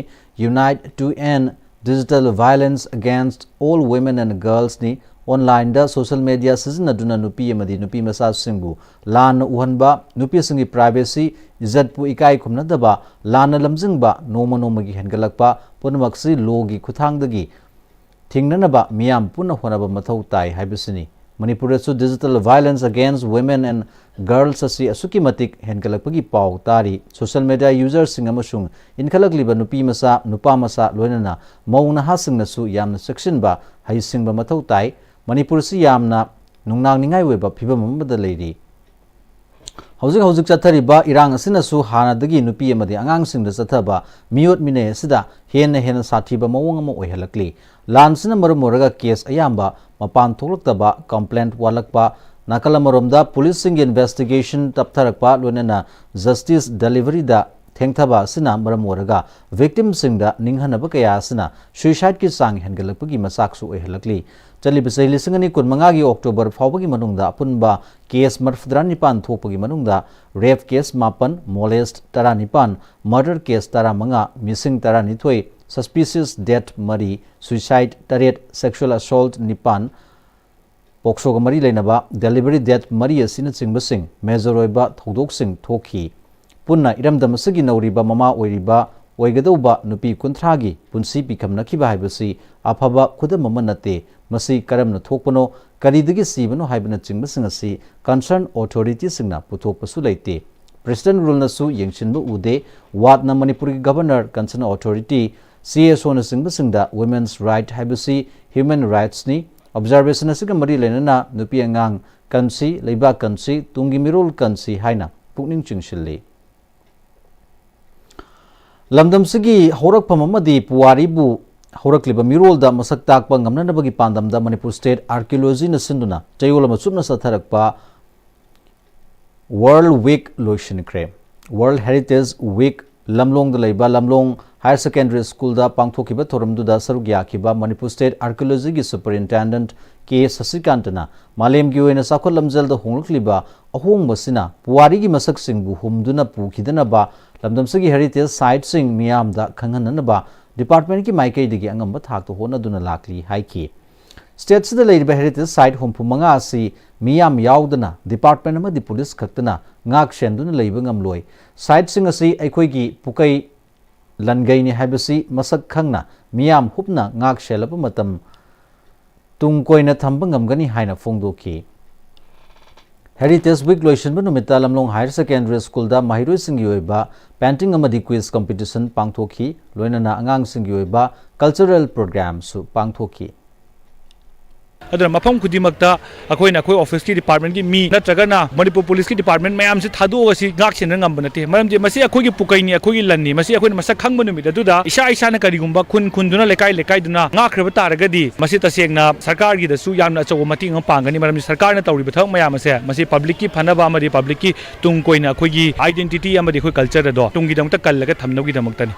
unite to end digital violence against all women and girls ni online da social media season aduna nupi amadi nupi masa singbu lan uhanba nupi singi privacy izzat pu ikai khumna daba lan lamjingba noma gi hengalakpa punmaksi logi khuthang dagi thingnanaba miyam punna honaba mathau tai haibisini Manipur su digital violence against women and girls asi asuki matik henkalakpagi pau tari social media users sing amasung inkhalakliba nupi masa nupa masa loinana mauna hasingna su yamna section ba haisingba mathau tai Manipur si yamna nungnang ningai weba phibam amada leiri Hauzik chathariba irang asina su hanadagi nupi amadi angang singda chathaba miot mine sida hena sathiba mawang ama oihalakli lansina maramuraga case ayamba mapan tholaktaba complaint walakpa Nakalamoromda police investigation taptharakpa lonena justice delivery da thengthaba sina maramuraga victim singda ninghanaba kaya sina suicide ki sang hengalakpagi masaksu oihalakli Chalibisai lisingani kunmangagi October fawbagi manungda punba case marfdranipan thopagi manungda rape case mapan molest taranipan murder case taramanga missing taranithoi suspicious death mari suicide taret sexual assault nipan Pokso mari lainaba delivery death mari asina chingbasing major oiba thodok thoki punna iramdamasagi nauriba mama oiriba oigadauba nupi kuntragi punsi pikamnakiba haibasi afaba khudam amanate masi karamna thokpano karidagi sibano haibana chingbasing asi concern authority singna puthokpasu leite president rule nasu yengshinbu ude watna Manipur governor concern authority CSO na singbasingda women's right haibasi human rights ni observation asiga mari lenana nupi angang kansi leiba kansi tungi mirol kansi haina pukning chingshilli lamdam sigi horak pamamadi puwari bu horak liba mirol da masak takpa ngamna bagi pandam da Manipur state archaeology na sinduna chayola machupna satharakpa world week loishin kre world heritage week lamlong da leiba lamlong higher secondary school da pangthokiba thoramdu da sarugya kiba Manipur state archaeology gi superintendent K Sasikantana malem gi oina sakhol lamjal da honglukliba ahong masina puwari gi masak singbu humduna pukhidana ba lamdamsagi heritage site sing miyam da khanganana ba department ki maikai digi angamba thak to hona duna lakli haiki state sida leiba heritage site humpu manga asi miyam yaudana department ama di police khaktana ngak shenduna leiba ngamloi site sing asi aikoi gi pukai langai ni haibasi masak khangna miyam hupna ngak shelapa matam tungkoina thamba ngamgani haina phongdoki Heritage Week loishin ba numita lamlong higher secondary school da mahiroi singi oiba painting amadi quiz competition pangthoki loinana angang singi oiba cultural program su pangthoki aduna mafam kudimakta akoina akoi office ki department ki mi natragana Manipur police ki department mayam se thadu asi ngak chen ngam banate maram je masi akoi ki pukai ni akoi ki lanni masi akoi masak khang banu mi da isa na kari gumba khun duna lekai duna ngak khra taragadi masi tasengna sarkar gi da su yamna chaw mati ngam pangani maram sarkar na tawri bathang mayam se masi public ki phanaba amadi public ki tung koina akoi gi identity amadi khoi culture do tungi dam ta kallaga thamno gi damaktani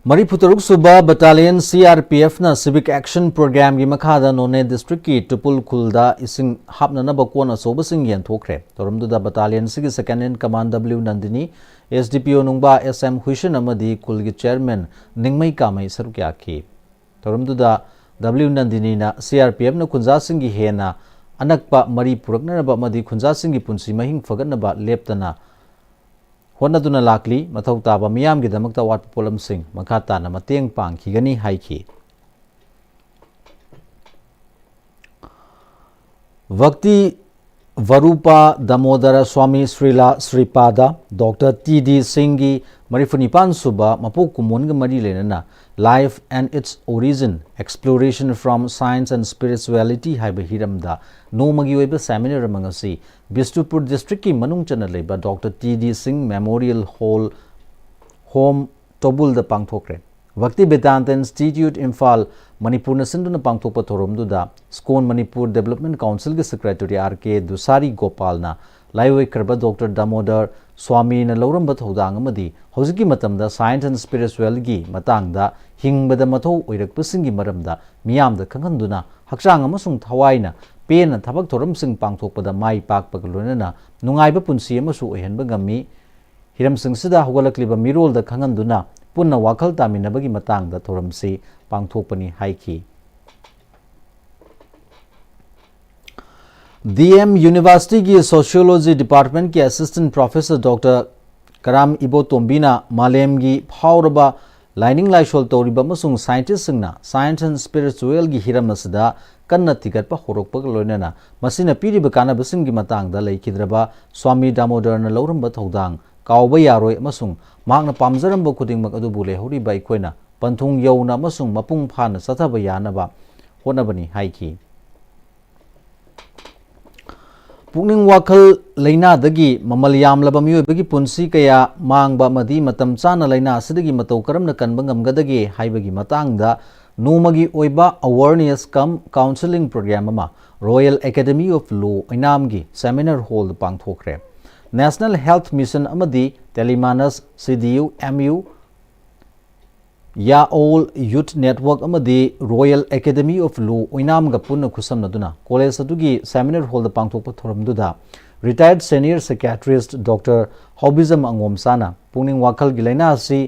Mariputaruk Suba Battalion CRPF na Civic Action Program gi makhada None District ki Tupul Khulda ising hapna na bakona soba sing yen thokre toramdu da battalion sigi second in command W Nandini SDPO nungba SM Huishan amadi kulgi chairman Ningmai Kamai sarukya ki toramdu da W Nandini na CRPF na Kunja Singh gi hena anakpa mari purakna ba amadi Kunja Singh gi punsi mahing fagatna ba leptana Honaduna lakli mathau taba miyam gi damakta wat polam sing makhata na mateng pang khigani haiki Vakti Varupa Damodara Swami Srila Sripada Dr. T.D. Singhi Marifunipan Suba Mapuk Kumunga Mari Lenana Life and its Origin Exploration from Science and Spirituality Haiba Hiramda No Magi Weba Seminar Mangasi Bistupur District ki Manung Chana Leba Dr. T.D. Singh Memorial Hall Home Tobul the Pangthokre Vakti Vedanta Institute Imphal Manipur na sinduna pangthokpa thoromdu da Skon Manipur Development Council ge Secretary R.K. Dusari Gopal na laiwai karba Dr. Damodar Swami na lauramba thodang amadi hojiki matamda science and spiritual gi matangda hingbada mathau oirakpasingi maramda miyamda khanghanduna hakchang amasung thawaina pena thabak thoram sing pangthokpada mai pakpa galonana nungaiba punsi amasu oihanba ngami hiram sing sida hogalakliba mirol da khanghanduna punna wakhal taminabagi matangda thoramsi pangthokpani haiki DM University की Sociology Department के Assistant Professor Dr. Karam Ibo Tombina मालेम की फावरबा lining laisol toriba amasung scientist singna science and spiritual gi hiram asida kanna tigatpa horokpa loinana masina piriba kana basing gi matangda leikidraba Swami Damodarna lauramba thodang kawba yaroi amasung magna pamjaramba khudingmak adu bule hori bai koina panthung yauna amasung mapung phana sathaba yanaba honabani haiki Pukning wakal laina dagi mamal yamlaba miyobagi punsi kaya mangba madi matam chana laina sidagi matau karamna kanba ngamgadagi haibagi matangda nomagi oiba awareness kam counseling program ama Royal Academy of Law inamgi seminar hall pangthokre National Health Mission amadi Telemanas CDU MU Ya All Youth Network amadi Royal Academy of Law oinam ga punna khusamnaduna college adugi seminar hall da pangthokpa thoramduda retired senior psychiatrist Dr. Activism angom sana pungning wakal gilaina si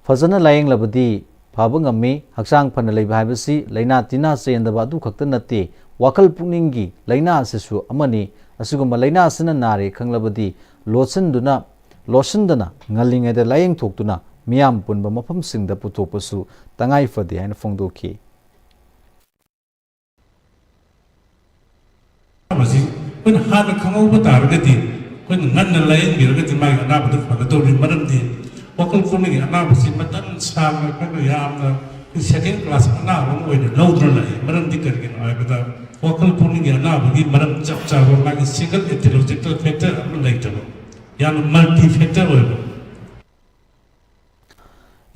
fazana layeng labadi phabangami haksang phana leiba haibasi laina tina sendaba adu khakta nate wakal pungning gi laina asisu amani asiguma laina asina nare khanglabadi lotsindana ngalingeda layeng thoktuna Miam punba mafam singda putopasu tangai fade haina phongdoki masi kun hana khangau bataragati kun nganna lain biragati mai anabadu pagatori maramdi wakal puni anabasi matan sama kan yamna second class anabam oida lawdra lai maramdi kargin aibada wakal puni anabagi maram chap chawa magi single etiological factor amu laitalo yan multi factor oida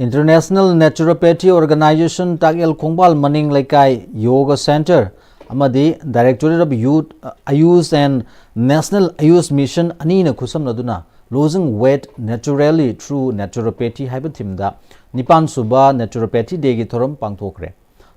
International Naturopathy Organization Tagel Khongbal Maning Laikai Yoga Center amadi Directorate of Youth Ayush and National Ayush Mission anina khusamnaduna losing weight naturally through naturopathy haiba thimda Nipan Suba Naturopathy Day gi thoram pangthokre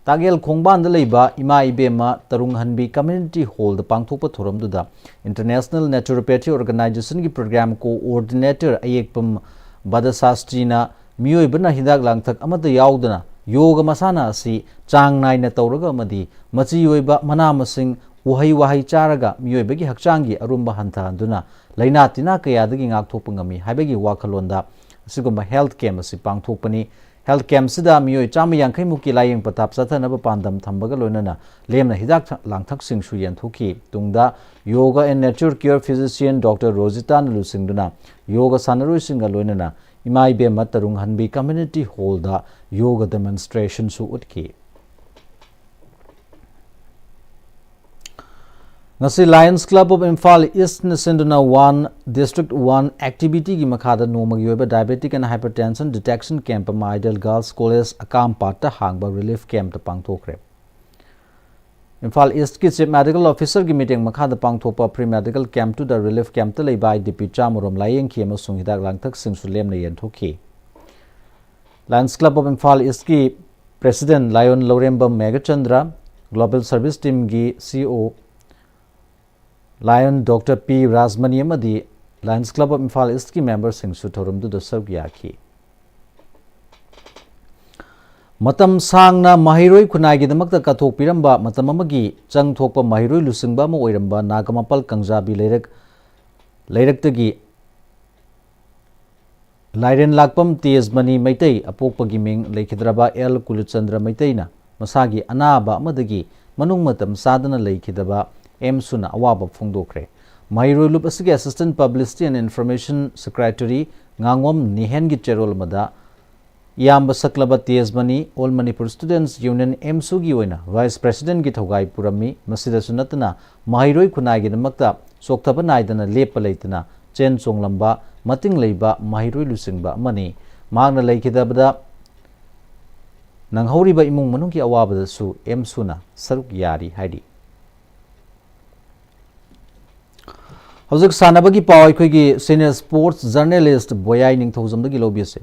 Tagel Khongban da leiba ima ibema Tarung Hanbi Community Hall da pangthokpa thoram duda International Naturopathy Organization gi program coordinator Ayekpam Badasastina Miyoi bana hidak langthak amada yaudana yoga masana asi chang naina tawraga amadi machi yoiba mana masing wahai charaga miyoi bagi hakchangi arumba hantha anduna laina tina kaya dagi ngak thopangami haibagi wakhalonda asigumba health camp asi pangthokpani health camp sida miyoi chama yangkai muki layeng patap sathanaba pandam thambaga loinana lemna hidak langthak sing su yenthoki tungda yoga and nature care physician Dr. Rosita Nalusingduna yoga sanaroi singa loinana Imai be Matarung Hanbi Community Hall da yoga demonstration su utki. Ngasi Lions Club of Imphal East Nasenduna 1 District 1 activity gi makhada nomagi oiba diabetic and hypertension detection camp ma Ideal Girls College akam patta hangba relief camp ta pangthokre. Imphal East ki Chief Medical Officer ki meeting makhada pangthopa pre medical camp to the relief camp ta leibai DP Chamurom layeng ki amasung hidak langthak singsu lemna yenthoki Lions Club of Imphal East ki President Lion Lorembam Megachandra Global Service Team ki CEO Lion Dr. P Rajmani amadi Lions Club of Imphal East ki member singsu thorum du dosab yaki Matam sangna mahiroi khunai gi damakta kathok piramba matam amagi chang thokpa mahiroi lusingba ma oiramba nagamapal kangjabi leirak Lairen lakpam tezmani maitai apokpagi ming leikhidraba L Kuluchandra maitaina masagi anaba amadagi manung matam sadana leikhidaba M Suna awaba phongdokre mahiroi lup asigi Assistant Publicity and Information Secretary ngangom nihen gi cherol mada Yamba Saklaba Tezmani All Manipur Students Union MSUgi oina Vice President gi thogai purami masida sunatana mahiroi khunai gi damakta soktaba naidana lepa leitana chen chonglamba mating leiba mahiroi lusingba mani magna leikidabada nanghoriba imung manung ki awabada su MSUna saruk yari haidi Hojik sanabagi pawai khoigi senior sports journalist Boyai Ningthojamdagi lobise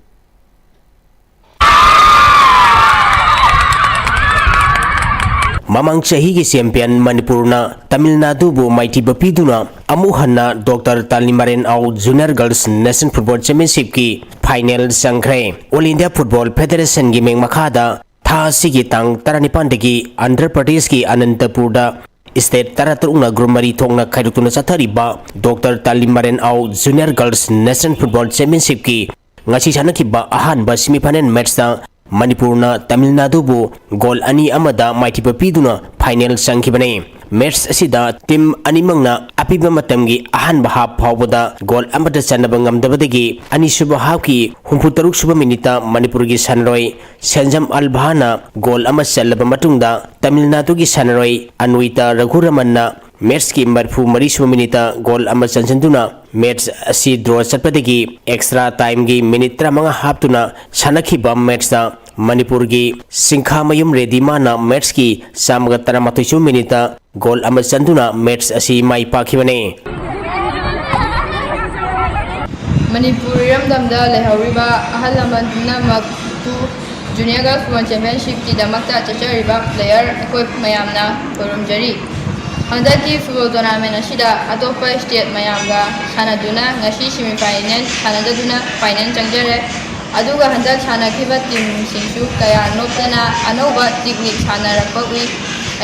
Mamang Chahigi champion Manipurna Tamil Nadu bu Mighty Bapiduna Amuhanna Dr. Talimaren Au Junior Girls National Football Championship ki final sangkre All India Football Federation gi meng makhada tha sigi tang taranipan degi Andhra Pradesh ki Anantapurda State Taraturungna Grumari Thongna Khairutuna Chathariba Dr. Talimaren Au Junior Girls National Football Championship ki ngasi sanakhiba ahanba semifinal match da Manipurna Tamil Nadu bu goal ani amada maithiba piduna final sangkhibane. Match asida team animangna apiba matamgi ahanba half phawbada goal amada chanaba ngamdabadagi ani suba half ki 63 suba minita Manipur gi sanroi Sanjam Albhana goal ama chalaba matungda Tamil Nadu gi sanroi Anwita Raghuramanna match ki marfu mari suba minita goal ama chanchanduna match asi draw chatpadagi extra time gi minute 35 half tuna sanakhiba match da Manipur gi Singkha Mayum Redimana match ki samga 38 minita goal ama chanduna match asi mai pakhibane. Manipur ramdamda lehawriba ahal laman punamak tu Junior Golf World Championship ki damakta chachariba player akoi mayamna korumjari. Handaki football tournament asida atopa state mayamga sanaduna ngasi semi-final sanaduna final changjare. Aduga handak sanakhiba team singsu kaya noptana anoba technique sanarakpagwi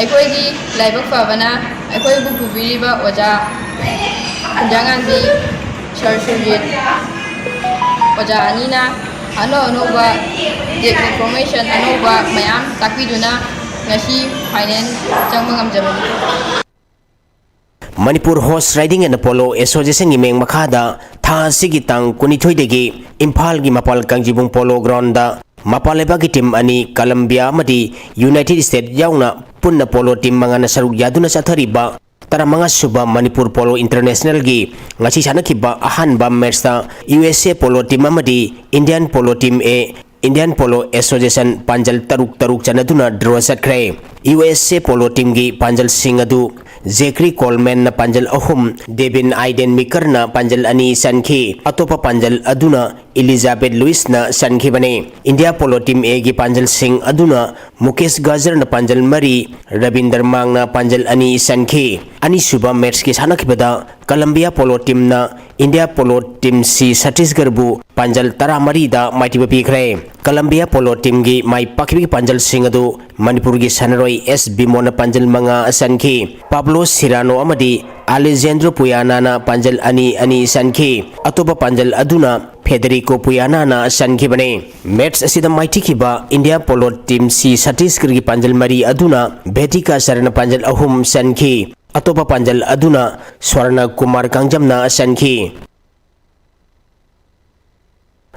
aikoigi laibak fabana aikoibu pubiriba oja janganbi Sharshurjit oja anina anoba technique formation anoba mayam takiduna ngasi final changma ngamjabani. Manipur Horse Riding and Polo Association gi meng makhada tha sigi tang kunithoi degi Imphal gi mapal kangjibung polo ground da mapal leba gi team ani Colombia madi United States yauna punna polo team mangana saruk yaduna sathariba taramanga suba Manipur Polo International gi ngasi sanakhiba ahanba match da USA Polo team amadi Indian Polo team Indian Polo Association panjal taruk chanaduna draw satkre. USA Polo team gi panjal singadu Zachary Coleman na panjal ahum Devin Aiden Mikar na panjal ani sankhi atopa panjal aduna Elizabeth Lewis na sankhi bane. India Polo team A gi panjal sing aduna Mukesh Gajar na panjal mari Rabinder Mang na panjal ani sankhi. Ani suba match ki sanakhibada Colombia Polo team na India Polo team C Chhattisgarh bu panjal taramari da maitiba pikre. Colombia Polo team gi mai pakhibi panjal sing adu Manipur gi sanaroi S Bimona panjal manga sankhi. Pablo Serrano amadi Alejandro Puyana na panjal ani sankhi atopa panjal aduna Federico Puyana na sankhi bane. Match asida maiti kiba India Polo team C Chhattisgarh gi panjal mari aduna Betika Sarana panjal ahum sankhi atopa panjal aduna Swarna Kumar Kangjam na sankhi.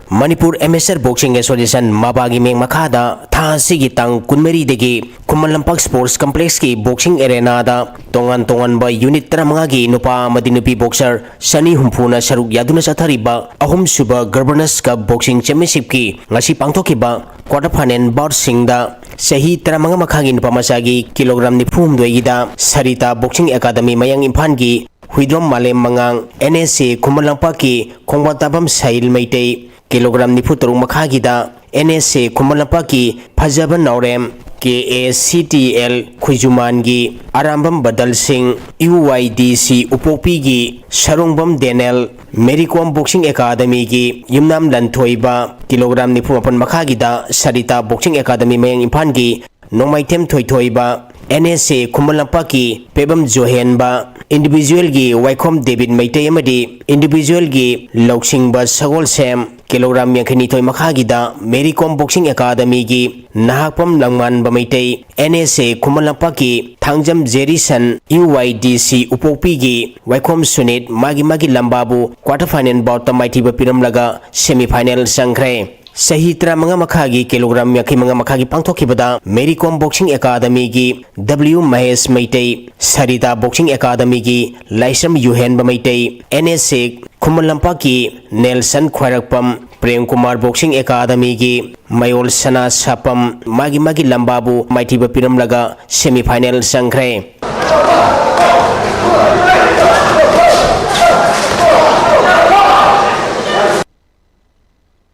Manipur MSR Boxing Association mabagi meng makhada tha sigi tang kunmeri degi Kumalampak Sports Complex ki boxing arena da tongan ba unit 35 gi nupa amadi nupi boxer Shani Humpuna saruk yaduna sathariba ahum suba Governors Cup Boxing Championship ki ngasi pangthokiba quarter final bout singda sahi 35 makhagi nupa masagi kilogram nifum doigida Sarita Boxing Academy mayang Imphal gi Huidrom Malem Mangang NSA Kumalampak ki Khongbatabam Sail Meitei kilogram nifu tarung makhagi da NSA Kumalampak ki Phajaban Naurem KACTL Khujuman gi Arambam Badal Singh UYDC Upopi gi Sarungbam Daniel Mericom Boxing Academy gi Yumnam Lanthoiba kilogram nifu mapan makhagi da Sarita Boxing Academy mayang Imphal gi Nomaitem Thoithoiba NSA Kumalampak ki Pebam Johen ba individual gi Waikhom David Meitei amadi individual gi Loksing ba Sagol Sam kilogram yakhani thoi makhagi da Mericom Boxing Academy gi Nahakpam Langman ba Meitei NSA Kumalampak ki Thangjam Jerison UYDC Upopi gi Waikhom Sunit magi lambabu quarter final bout ta maiti ba piramlaga semi final sangkhre. Sahi 35 makhagi kilogram yakhi manga makhagi pangthokibada Mericom Boxing Academy gi W Mahesh Meitei Sarita Boxing Academy gi Laisam Yuhen ba Meitei NSA Kumalampak ki Nelson Khwarakpam Prem Kumar Boxing Academy gi Mayol Sana Sapam magi lambabu maiti ba piramlaga semi final sangkhre.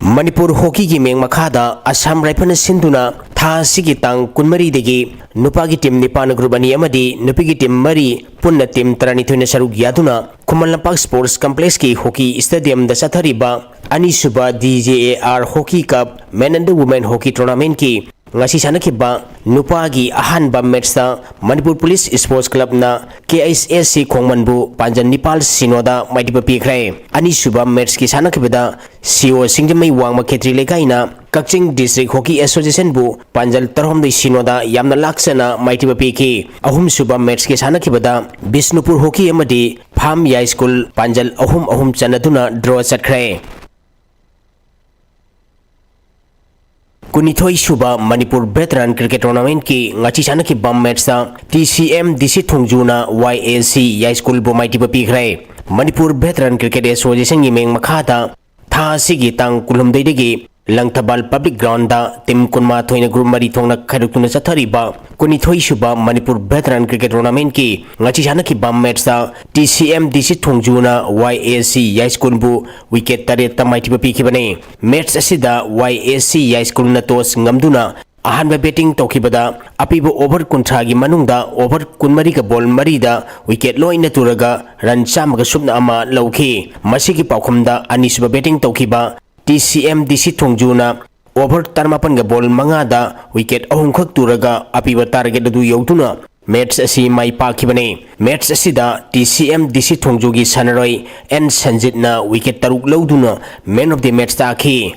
Manipur Hockey gi meng makhada Assam Rifle sinduna tha sigi tang kunmari degi nupa gi team nipan group ani amadi nupi gi team mari punna team 32 saruk yaduna Kumalampak Sports Complex ki hockey stadium da sathariba ani suba DJAR Hockey Cup Men and Women Hockey Tournament ki ngasi sanakhiba nupagi ahanba matchda Manipur Police Sports Club na KSSC Khongmanbu Panjan Nipal Sinoda maitiba pikrai ani suba match ki sanakhibada CO Singjamai Wangma Khetri Lekaina Kakching District Hockey Association bu Panjal Tarhomdai Sinoda yamna laksana maitiba piki ahum suba match ki sanakhibada Bisnupur Hockey amadi Pham Yai School Panjal ahum chanaduna draw chatkrai Kunithoi Suba Manipur Veteran Cricket Tournament ki ngachi sana ki bam match sa TCM DC Thongjuna YAC Yai School bo maiti pa pikrai Manipur Veteran Cricket Association gi meng makhata tha sigi tang kulumdai degi Langthabal Public Ground da tim kunma thoina group mari thongna khairukuna chathariba Kunithoi Suba Manipur Veteran Cricket Tournament ki ngachi sana ki bam match sa TCM DC Thongjuna YAC Yai School bu wicket tare tamaiti pa pikibane match asida YAC Yai School na tos ngamduna ahanba betting tokibada apibo over kunthagi manungda over kunmari ka ball mari da wicket loina turaga run chamaga subna ama lauki masigi paukhumda anisuba betting tokiba TCM DC Thongjuna over tarmapan ga ball manga da wicket ahum khak turaga apiba target du yautuna match asi mai pakibane match asida TCM DC Thongjugi sanaroi N Sanjit na wicket taruk lauduna man of the match ta khi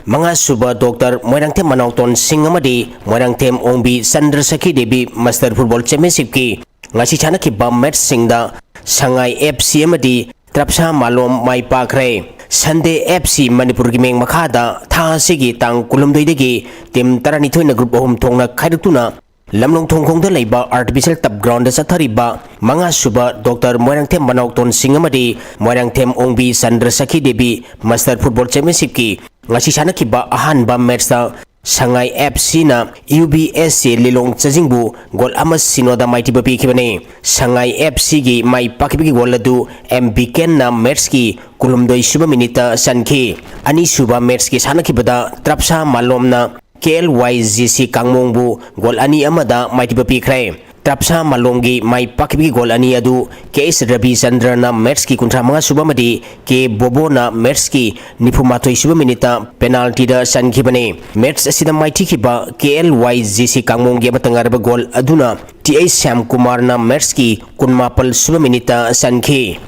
Manga suba Dr. Moirangthem Manauton Singh amadi Moirangthem Ongbi Sandra Sakhi Devi Master Football Championship ki ngasi chana ki bam match singda Sangai FC amadi Trapsa Malom mai pakrai Sunday FC Manipur gi meng makhada tha sigi tang kulumdoi degi tim tarani thoina group ahum thongna khairutuna lamlong thongkhong da leiba artificial tap ground da sathariba manga suba Dr. Moirangthem Manauton Singh amadi Moirangthem Ongbi Sandra Sakhi Devi Master Football Championship ki ngasi sana kiba ahanba match da Sangai FC na UBSC Lilong Chajingbu gol ama sinoda maiti bapi kibane Sangai FC gi mai pakibi gol adu MBK na match ki kulumdoi suba minita sanki ani suba match ki sana kibada Trapsa Malom na KLYGC Kangmongbu gol ani amada maiti bapi krai Trapsa Malongi mai pakibi gol ani adu KS Rabi Chandra na match ki kuntra mga suba madi ke Bobo na match ki nipumatoi suba minita penalty da sanki bane match asida mai tikiba KLYGC Kangmongi matangaraba gol aduna TA Syam Kumar na match ki kunmapal suba minita sanki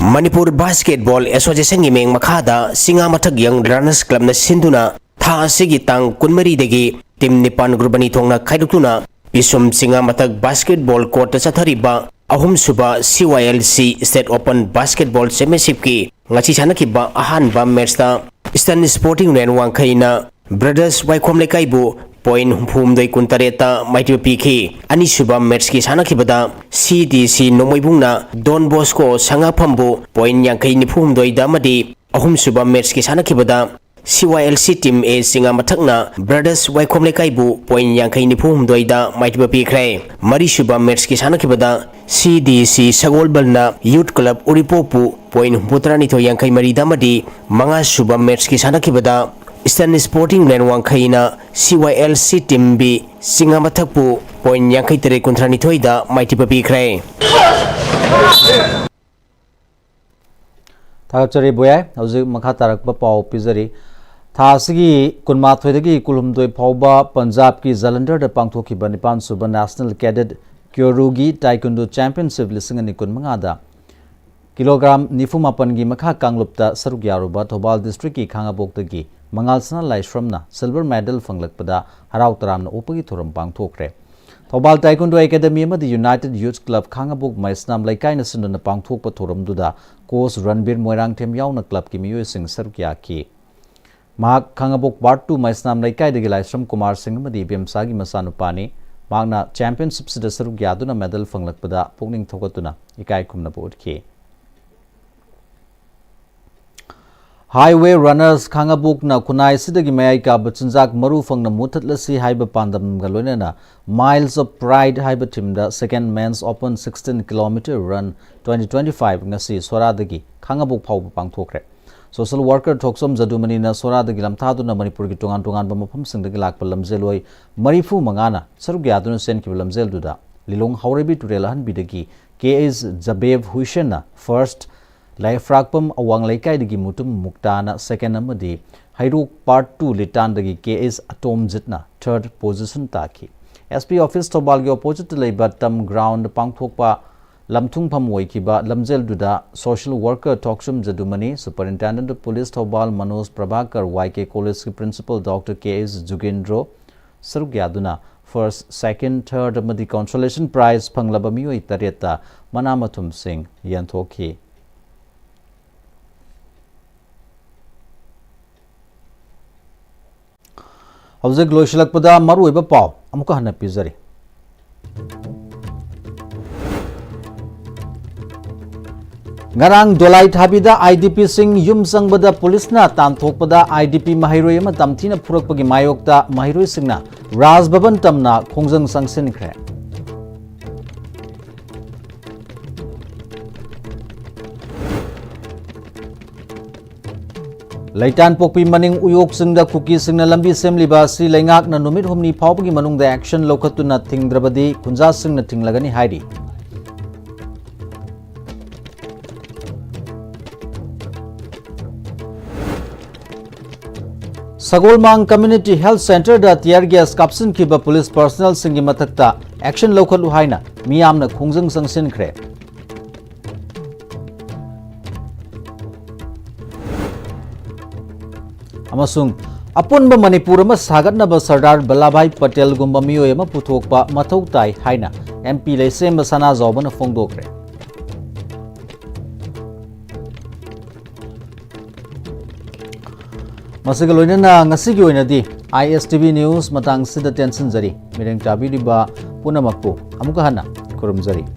Manipur Basketball Association gi meng makhada singa mathak yang runners club na sinduna tha sigi tang kunmari degi tim nipan grubani thongna khaidukuna bisum singa mathak basketball court chathariba ahum suba CYLC State Open Basketball Championship ki ngachi chana ki ba ahan ba match ta Eastern Sporting Union wangkhaina Brothers Waikhom Lekai bu point humphum doi kuntareta maiti piki ani suba match ki sana ki bada CDC nomoibungna Don Bosco sanga phambu point yankai ni phum doi damadi ahum suba match ki sana ki bada CYLC team A singa mathakna Brothers Waikhom Lekai bu point yankai ni phum doi da maiti pikrai mari suba match ki sana ki bada CDC Sagolbalna Youth Club Uripopu point humputrani tho yankai mari damadi manga suba match ki sana ki bada Eastern Sporting Union wangkhaina CYLC team B singa mathakpu point yankai tere kuntrani thoida maiti pikrai Thagachari boyai hauji makha tarak ba pau pizari thasigi kunma thoidagi kulumdoi phauba Punjab ki Jalandhar da pangthoki ba Nipan Suba National Cadet Kyorugi Taekwondo Championship lisingani kunmanga da kilogram nifumapan gi makha kanglupta saruk yaruba Thobal district ki khangabok Mangalsana Laishramna silver medal fanglakpada harau taramna upagi thoram pangthokre Thobal Taekwondo Academy amadi United Youth Club Khangabok Maisnam Laikaina Sundana pangthokpa thoramduda coach Ranbir Moirangthem yauna club ki miyoi sing sarukya ki Mahak Khangabok Part 2 Maisnam Laikai dagi Laishram Kumar Singh amadi Bemsagi masanupani Magna championship sida sarukya duna medal fanglakpada pukning thokatuna ikai khumna bodki Highway runners Khangabuk na kunai sidagi mayai ka bachinjak maru fangna muthatlasi haiba pandam galonena Miles of Pride haiba timda second men's open 16 km run 2025 ngasi soradagi Khangabuk phau pangthokre social worker thoksom jadumani na soradagi lamthaduna Manipur gi tongan tongan ba mafam singdagi lakpa lamjeloi marifu mangana sarugya duna sen ki lamjel duda lilong haurebi turela han bidagi KS Jabev Huishena first Laifrakpam awang laikai mutum muktana second amadi Hairuk part 2 litandagi KS atom jitna third position taki. SP office Thobalgi opposite labor tam ground pangthokpa lamthung phamoi kiba lamjel duda social worker Toksum Jadumani Superintendent of Police Thobal Manoj Prabhakar YK College principal Dr. KS Jugendro Sarugyaduna first, second, third amadi consolation prize phanglaba mioi tareta Manamathum Singh Yanthoki. Howzig loisilakpada maru iba paw amuka hana pizari. Ngarang dolai thabida IDP sing yum sangbada police na tanthokpada IDP mahiroi ama tamthina phurakpagi mayokta mahiroi singna Raj Bhavan tamna khongjang sangsin khre. Laitan pokpi maning uyok singda kuki singna lambi semliba Sri Lengak na numit humni phawpagi manungda action lokhatuna thingdrabadi kunja singna thinglagani hairi. Sagolmang Community Health Center da tear gas kapsin kiba police personnel singi mathakta action lokhalu haina miyamna khongjang sangsin khre. Amasung apunba Manipur ama sagatnaba Sardar Vallabhbhai Patel gumba miyoi ama puthokpa mathau tai haina MP Leisem Sana Jobana fongdokre. Masiga loinana ngasigi oinadi ISTV News matang sida tension jari mireng tabiriba punamakpu amuka hana kurumjari.